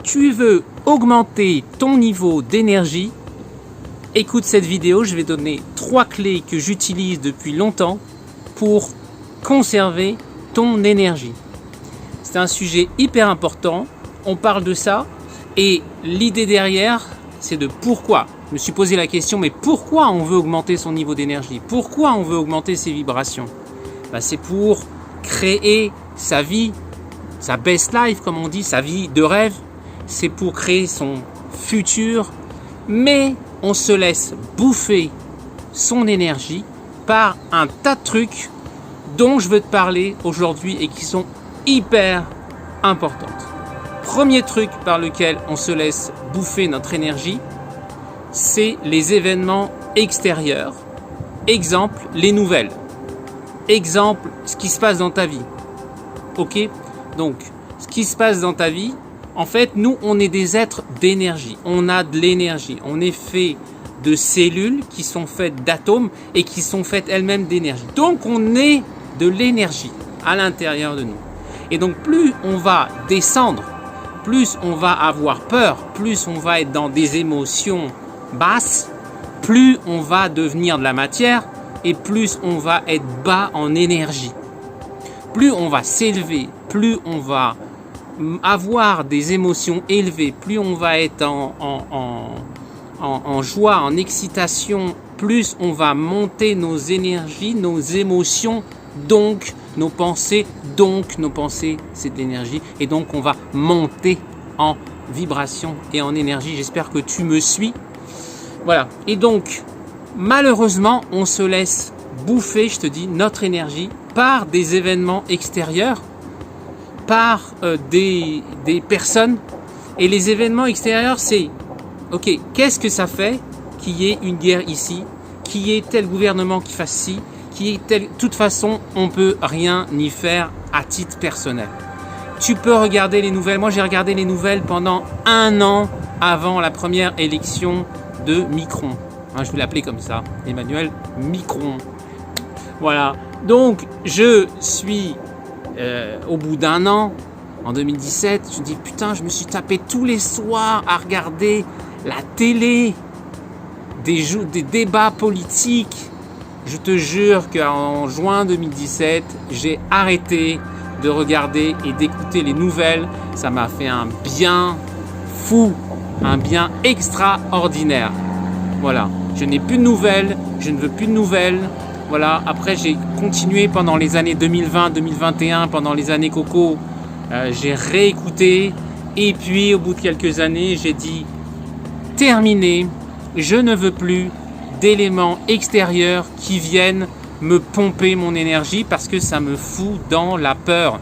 tu veux augmenter ton niveau d'énergie, écoute cette vidéo, je vais donner 3 clés que j'utilise depuis longtemps pour conserver ton énergie. C'est un sujet hyper important, on parle de ça et l'idée derrière, c'est de pourquoi. Je me suis posé la question, mais pourquoi on veut augmenter son niveau d'énergie? Pourquoi on veut augmenter ses vibrations? C'est pour créer sa vie, sa best life comme on dit, sa vie de rêve. C'est pour créer son futur, mais on se laisse bouffer son énergie par un tas de trucs dont je veux te parler aujourd'hui et qui sont hyper importantes. Premier truc par lequel on se laisse bouffer notre énergie, c'est les événements extérieurs. Exemple, les nouvelles. Exemple, ce qui se passe dans ta vie. Ok? Donc, ce qui se passe dans ta vie, en fait, nous, on est des êtres d'énergie. On a de l'énergie. On est fait de cellules qui sont faites d'atomes et qui sont faites elles-mêmes d'énergie. Donc, on est de l'énergie à l'intérieur de nous. Et donc, plus on va descendre, plus on va avoir peur, plus on va être dans des émotions basses, plus on va devenir de la matière et plus on va être bas en énergie. Plus on va s'élever, plus on va avoir des émotions élevées, plus on va être en joie, en excitation, plus on va monter nos énergies, nos émotions, donc nos pensées, c'est de l'énergie, et donc on va monter en vibration et en énergie. J'espère que tu me suis. Voilà, et donc malheureusement, on se laisse bouffer, je te dis, notre énergie par des événements extérieurs, par des personnes. Et les événements extérieurs, c'est, ok, qu'est-ce que ça fait qu'il y ait une guerre ici, qu'il y ait tel gouvernement qui fasse ci, qu'il y ait tel... De toute façon, on ne peut rien y faire à titre personnel. Tu peux regarder les nouvelles. Moi, j'ai regardé les nouvelles pendant 1 an avant la première élection de Macron. Je vais l'appeler comme ça, Emmanuel Macron. Voilà, donc je suis au bout d'1 an, en 2017, je me dis putain, je me suis tapé tous les soirs à regarder la télé, des débats politiques. Je te jure qu'en juin 2017, j'ai arrêté de regarder et d'écouter les nouvelles. Ça m'a fait un bien fou, un bien extraordinaire. Voilà, je n'ai plus de nouvelles, je ne veux plus de nouvelles. Voilà, après j'ai continué pendant les années 2020, 2021, pendant les années Coco, j'ai réécouté. Et puis au bout de quelques années, j'ai dit terminé, je ne veux plus d'éléments extérieurs qui viennent me pomper mon énergie parce que ça me fout dans la peur.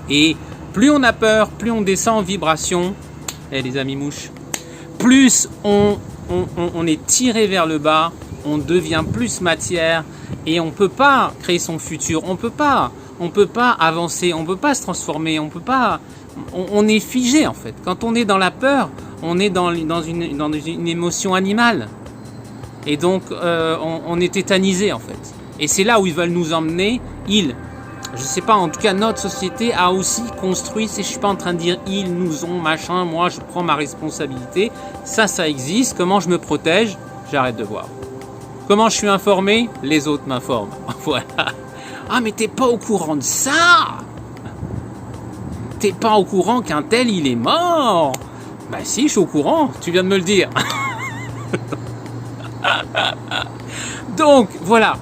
Et plus on a peur, plus on descend en vibration, les amis mouches, plus on est tiré vers le bas, on devient plus matière et on ne peut pas créer son futur, on peut pas avancer, on ne peut pas se transformer, on est figé en fait. Quand on est dans la peur, on est dans une émotion animale et donc on est tétanisé en fait. Et c'est là où ils veulent nous emmener, je sais pas, en tout cas notre société a aussi construit, je suis pas en train de dire ils nous ont machin, moi je prends ma responsabilité, ça existe, comment je me protège, j'arrête de voir. Comment je suis informé, les autres m'informent, voilà. Ah mais t'es pas au courant de ça? T'es pas au courant qu'un tel il est mort? Bah si, je suis au courant, tu viens de me le dire. Donc voilà,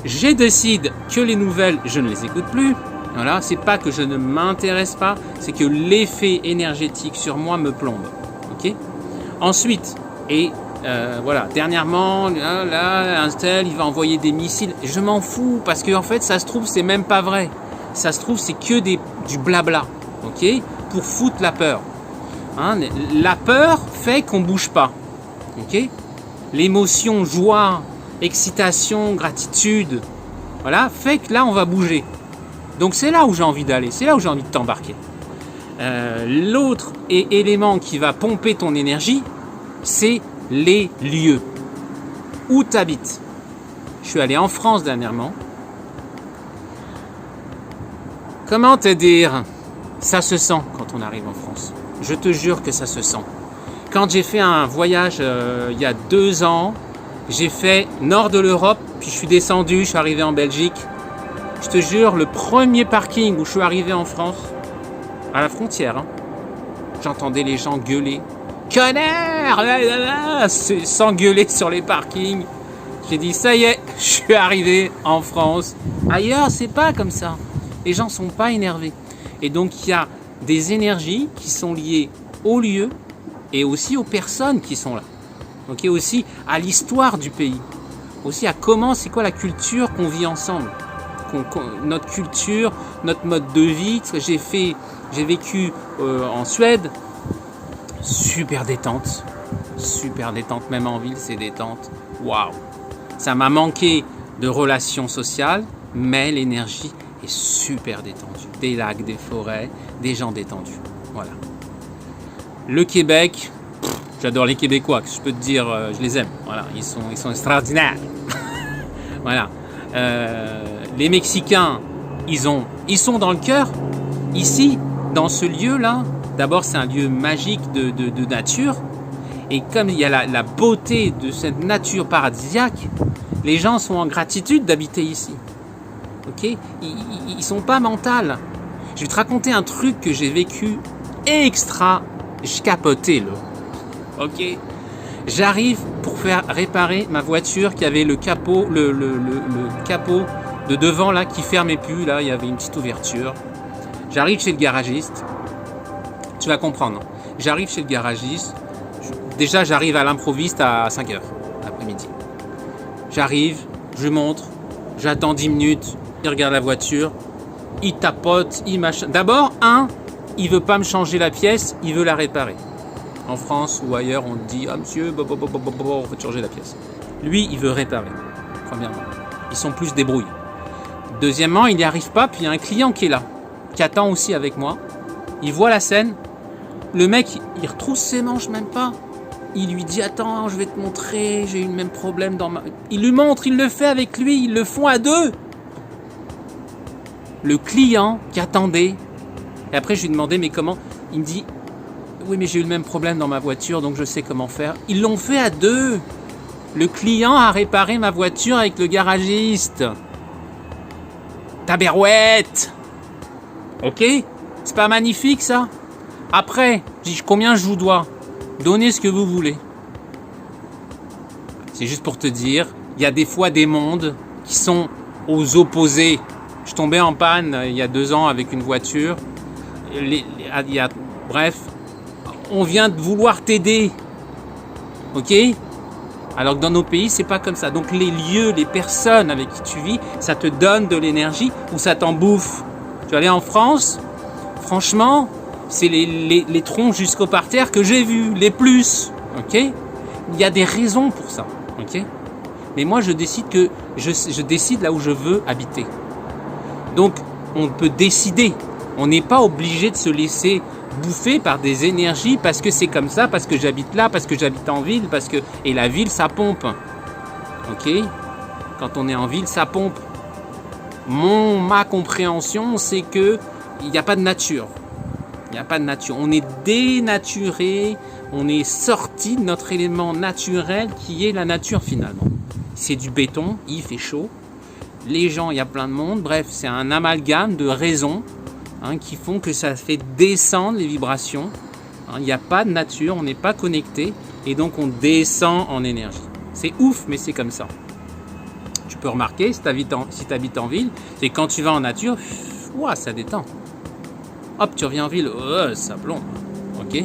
je décide que les nouvelles, je ne les écoute plus. Voilà, c'est pas que je ne m'intéresse pas, c'est que l'effet énergétique sur moi me plombe. Ok. Ensuite, voilà, dernièrement, là, un tel, il va envoyer des missiles. Je m'en fous parce que en fait, ça se trouve, c'est même pas vrai. Ça se trouve, c'est que du blabla. Ok. Pour foutre la peur. La peur fait qu'on bouge pas. Ok. L'émotion, joie, excitation, gratitude, voilà, fait que là on va bouger. Donc c'est là où j'ai envie d'aller, c'est là où j'ai envie de t'embarquer. L'autre élément qui va pomper ton énergie, c'est les lieux. Où tu habites. Je suis allé en France dernièrement. Comment te dire? Ça se sent quand on arrive en France. Je te jure que ça se sent. Quand j'ai fait un voyage il y a 2 ans, j'ai fait nord de l'Europe, puis je suis descendu, je suis arrivé en Belgique. Je te jure, le premier parking où je suis arrivé en France, à la frontière, j'entendais les gens gueuler. Connard, s'engueuler sur les parkings. J'ai dit, ça y est, je suis arrivé en France. Ailleurs, c'est pas comme ça. Les gens sont pas énervés. Et donc, il y a des énergies qui sont liées au lieu et aussi aux personnes qui sont là. Ok, aussi à l'histoire du pays. Aussi à comment, c'est quoi la culture qu'on vit ensemble. Notre culture, notre mode de vie. J'ai vécu en Suède. Super détente, même en ville, c'est détente. Waouh! Ça m'a manqué de relations sociales, mais l'énergie est super détendue. Des lacs, des forêts, des gens détendus. Voilà. Le Québec, j'adore les Québécois, je peux te dire, je les aime. Voilà, ils sont extraordinaires. Voilà. Les Mexicains, ils sont dans le cœur, ici, dans ce lieu-là. D'abord, c'est un lieu magique de nature. Et comme il y a la beauté de cette nature paradisiaque, les gens sont en gratitude d'habiter ici. Ok ? Ils sont pas mentales. Je vais te raconter un truc que j'ai vécu extra. Je capotais, là. Ok ? J'arrive pour faire réparer ma voiture qui avait le capot, le capot de devant là qui fermait plus. Là, il y avait une petite ouverture. J'arrive chez le garagiste. Tu vas comprendre. J'arrive chez le garagiste. Déjà, j'arrive à l'improviste à 5h l'après-midi. J'arrive, je montre, j'attends 10 minutes, il regarde la voiture, il tapote, il machin. D'abord, il veut pas me changer la pièce, il veut la réparer. En France ou ailleurs, on te dit « Ah monsieur, on va te changer la pièce. » Lui, il veut réparer, premièrement. Ils sont plus débrouilles. Deuxièmement, il n'y arrive pas, puis il y a un client qui est là, qui attend aussi avec moi. Il voit la scène. Le mec, il retrousse ses manches même pas. Il lui dit, attends, je vais te montrer, j'ai eu le même problème dans ma... Il lui montre, il le fait avec lui, ils le font à deux. Le client qui attendait. Et après, je lui demandais, mais comment? Il me dit, oui, mais j'ai eu le même problème dans ma voiture, donc je sais comment faire. Ils l'ont fait à deux. Le client a réparé ma voiture avec le garagiste. Tabarouette. Ok? C'est pas magnifique, ça? Après, je dis, combien je vous dois? Donnez ce que vous voulez. C'est juste pour te dire, il y a des fois des mondes qui sont aux opposés. Je tombais en panne il y a 2 ans avec une voiture. Bref, on vient de vouloir t'aider. Ok? Alors que dans nos pays, c'est pas comme ça. Donc les lieux, les personnes avec qui tu vis, ça te donne de l'énergie ou ça t'en bouffe. Tu es allé en France, franchement, c'est les troncs jusqu'au parterre que j'ai vus, les plus. Ok? Il y a des raisons pour ça. Ok? Mais moi, je décide que je décide là où je veux habiter. Donc, on peut décider. On n'est pas obligé de se laisser bouffer par des énergies parce que c'est comme ça, parce que j'habite là, parce que j'habite en ville, parce que... Et la ville, ça pompe. Ok? Quand on est en ville, ça pompe. Ma compréhension, c'est que il n'y a pas de nature. Il n'y a pas de nature. On est dénaturé, on est sorti de notre élément naturel qui est la nature finalement. C'est du béton, il fait chaud. Les gens, il y a plein de monde. Bref, c'est un amalgame de raisons qui font que ça fait descendre les vibrations. Il n'y a pas de nature, on n'est pas connecté et donc on descend en énergie. C'est ouf, mais c'est comme ça. Tu peux remarquer, si tu habites en ville, c'est quand tu vas en nature, ça détend. Hop, tu reviens en ville, ça plombe. Ok.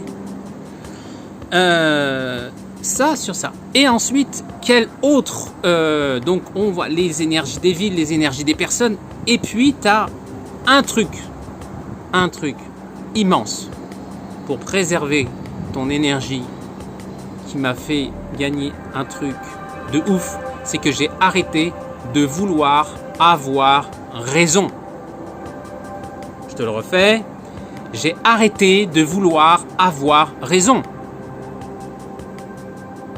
Ça sur ça. Et ensuite, quel autre donc on voit les énergies des villes, les énergies des personnes. Et puis, tu as un truc immense pour préserver ton énergie qui m'a fait gagner un truc de ouf. C'est que j'ai arrêté de vouloir avoir raison. Je te le refais. J'ai arrêté de vouloir avoir raison.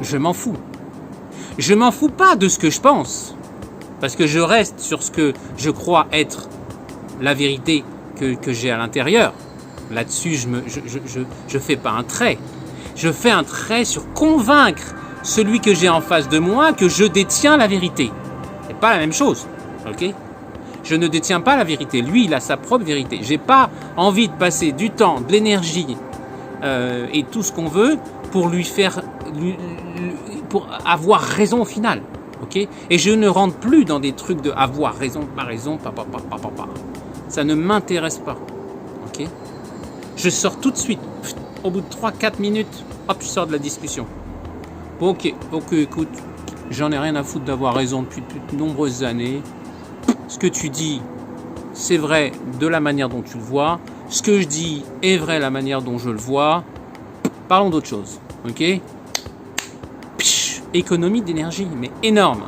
Je m'en fous. Je m'en fous pas de ce que je pense. Parce que je reste sur ce que je crois être la vérité que j'ai à l'intérieur. là-dessus, je fais pas un trait. Je fais un trait sur convaincre celui que j'ai en face de moi que je détiens la vérité. C'est pas la même chose, ok? Je ne détiens pas la vérité. Lui, il a sa propre vérité. J'ai pas envie de passer du temps, de l'énergie et tout ce qu'on veut pour lui faire, pour avoir raison au final, ok? Et je ne rentre plus dans des trucs de avoir raison, pas raison, pas. Ça ne m'intéresse pas, ok? Je sors tout de suite. Au bout de 3-4 minutes, hop, je sors de la discussion. Ok, écoute, j'en ai rien à foutre d'avoir raison depuis de nombreuses années. Ce que tu dis, c'est vrai de la manière dont tu le vois. Ce que je dis est vrai de la manière dont je le vois. Parlons d'autre chose, ok? Économie d'énergie, mais énorme.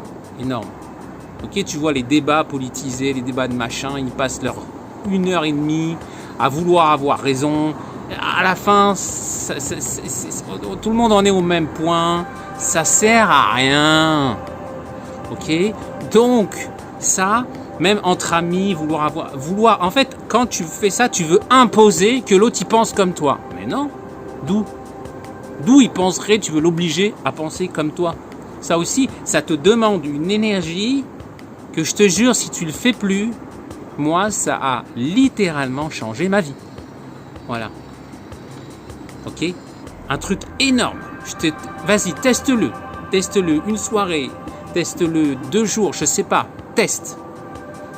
Ok, tu vois les débats politisés, les débats de machin, ils passent leur 1h30 à vouloir avoir raison. À la fin, tout le monde en est au même point. Ça sert à rien. Ok? Donc, ça, même entre amis, vouloir. En fait, quand tu fais ça, tu veux imposer que l'autre y pense comme toi. Mais non. D'où il penserait, tu veux l'obliger à penser comme toi. Ça aussi, ça te demande une énergie que je te jure, si tu le fais plus, moi, ça a littéralement changé ma vie. Voilà. Ok? Un truc énorme. Vas-y, teste-le. Teste-le une soirée. Teste-le 2 jours, je sais pas. Teste.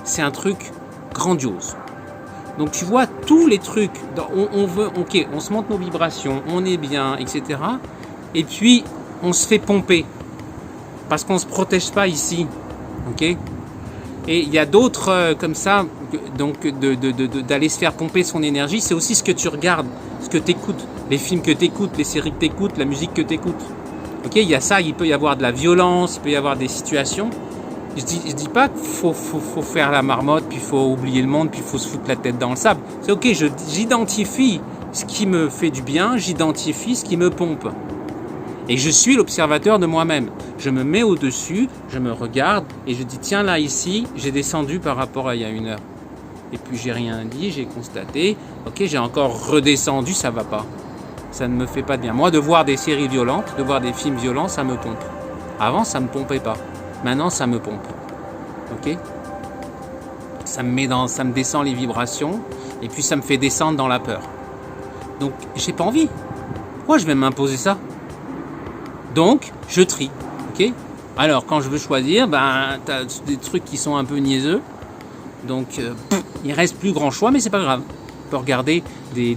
C'est un truc grandiose. Donc tu vois tous les trucs. On veut, ok, on se monte nos vibrations, on est bien, etc. Et puis on se fait pomper parce qu'on se protège pas ici. Ok? Et il y a d'autres comme ça. Donc d'aller se faire pomper son énergie, c'est aussi ce que tu regardes, ce que tu écoutes, les films que tu écoutes, les séries que tu écoutes, la musique que tu écoutes. Ok, il y a ça, il peut y avoir de la violence, il peut y avoir des situations. Je dis pas qu'il faut faire la marmotte, puis il faut oublier le monde, puis il faut se foutre la tête dans le sable. C'est ok, j'identifie ce qui me fait du bien, j'identifie ce qui me pompe. Et je suis l'observateur de moi-même. Je me mets au-dessus, je me regarde et je dis tiens là ici, j'ai descendu par rapport à il y a 1 heure. Et puis j'ai rien dit, j'ai constaté, ok, j'ai encore redescendu, ça va pas. Ça ne me fait pas de bien. Moi, de voir des séries violentes, de voir des films violents, ça me pompe. Avant, ça me pompait pas. Maintenant, ça me pompe. Ok? Ça me descend les vibrations et puis ça me fait descendre dans la peur. Donc, j'ai pas envie. Pourquoi je vais m'imposer ça? Donc, je trie. Ok? Alors, quand je veux choisir, t'as des trucs qui sont un peu niaiseux. Donc, il reste plus grand choix, mais c'est pas grave. On peut regarder des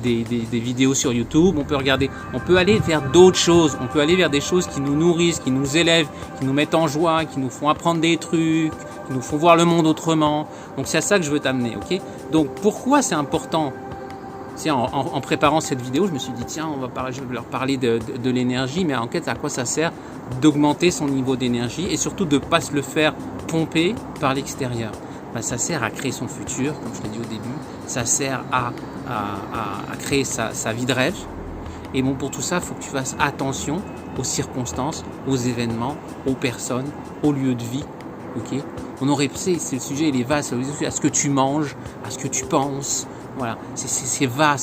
vidéos sur YouTube, on peut aller vers d'autres choses, on peut aller vers des choses qui nous nourrissent, qui nous élèvent, qui nous mettent en joie, qui nous font apprendre des trucs, qui nous font voir le monde autrement. Donc c'est à ça que je veux t'amener, ok? Donc pourquoi c'est important? En préparant cette vidéo, je me suis dit tiens, je vais leur parler de l'énergie, mais en fait à quoi ça sert d'augmenter son niveau d'énergie et surtout de ne pas se le faire pomper par l'extérieur. Ça sert à créer son futur, comme je l'ai dit au début. Ça sert à créer sa vie de rêve. Et bon, pour tout ça, il faut que tu fasses attention aux circonstances, aux événements, aux personnes, aux lieux de vie. Ok? C'est le sujet, il est vaste. À ce que tu manges, à ce que tu penses. Voilà, c'est vaste.